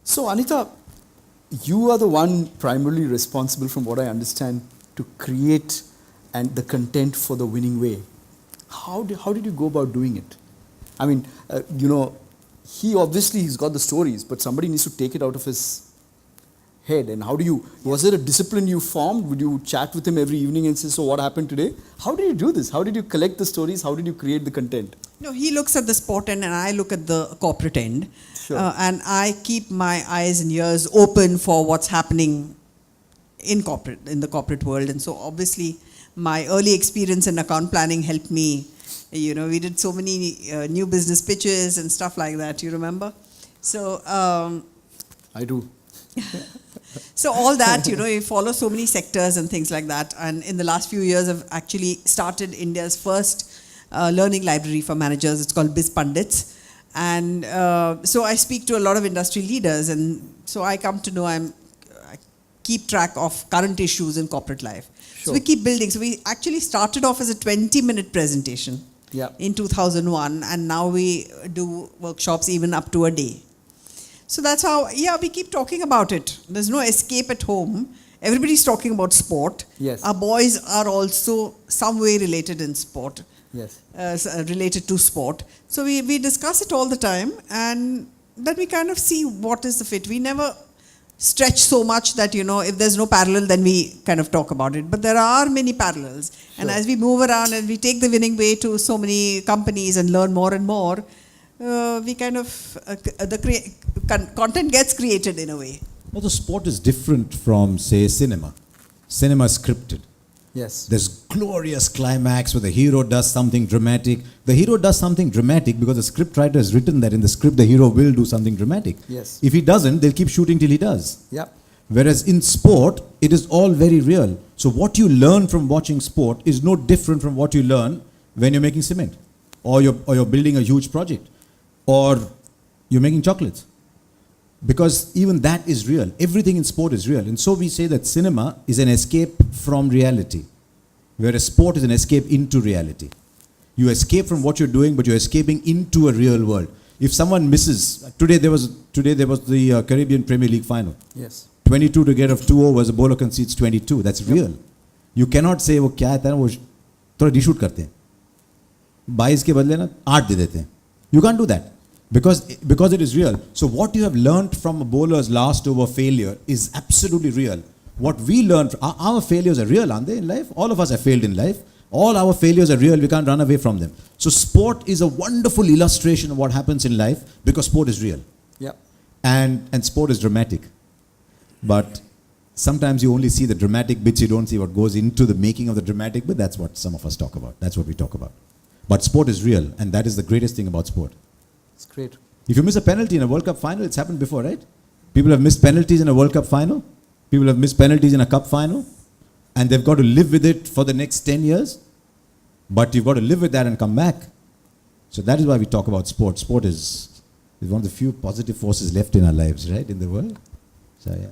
So Anita, you are the one primarily responsible, from what I understand, to create and the content for the winning way. How did you go about doing it? I mean, he's got the stories, but somebody needs to take it out of his head. And was there a discipline you formed? Would you chat with him every evening and say, so what happened today? How did you do this? How did you collect the stories? How did you create the content? No, he looks at the sport end and I look at the corporate end. Sure. And I keep my eyes and ears open for what's happening in the corporate world. And so obviously my early experience in account planning helped me. We did so many new business pitches and stuff like that. You remember? So I do. So all that, you follow so many sectors and things like that. And in the last few years, I've actually started India's first learning library for managers. It's called Biz Pundits. And so I speak to a lot of industry leaders. And so I come to know, I keep track of current issues in corporate life. Sure. So we keep building. So we actually started off as a 20-minute presentation in 2001. And now we do workshops even up to a day. So that's how, we keep talking about it. There's no escape at home. Everybody's talking about sport. Yes. Our boys are also some way related in sport. Yes. Related to sport. So we discuss it all the time, and then we kind of see what is the fit. We never stretch so much that, if there's no parallel, then we kind of talk about it. But there are many parallels. Sure. And as we move around and we take the winning way to so many companies and learn more and more, we kind of, content gets created in a way. Well, the sport is different from, say, cinema. Cinema is scripted. Yes. There's glorious climax where the hero does something dramatic. The hero does something dramatic because the scriptwriter has written that in the script the hero will do something dramatic. Yes. If he doesn't, they'll keep shooting till he does. Yep. Whereas in sport, it is all very real. So what you learn from watching sport is no different from what you learn when you're making cement, or you're building a huge project, or you're making chocolates. Because even that is real. Everything in sport is real. And so we say that cinema is an escape from reality, whereas sport is an escape into reality. You escape from what you're doing, but you're escaping into a real world. If someone misses, today there was the Caribbean Premier League final. Yes. 22 to get of 2 overs, a bowler concedes 22. That's real. You cannot say वो क्या है वो थोड़ा reshoot करते हैं. 22 के बदले ना 8 दे देते हैं. You can't do that. Because it is real. So what you have learned from a bowler's last over failure is absolutely real. What we learned, our failures are real, aren't they, in life? All of us have failed in life. All our failures are real. We can't run away from them. So sport is a wonderful illustration of what happens in life because sport is real. Yeah. And sport is dramatic. But sometimes you only see the dramatic bits. You don't see what goes into the making of the dramatic bit. That's what some of us talk about. That's what we talk about. But sport is real, and that is the greatest thing about sport. It's great. If you miss a penalty in a World Cup final, it's happened before, right? People have missed penalties in a World Cup final. People have missed penalties in a cup final. And they've got to live with it for the next 10 years. But you've got to live with that and come back. So that is why we talk about sport. Sport is one of the few positive forces left in our lives, right, in the world. So, yeah.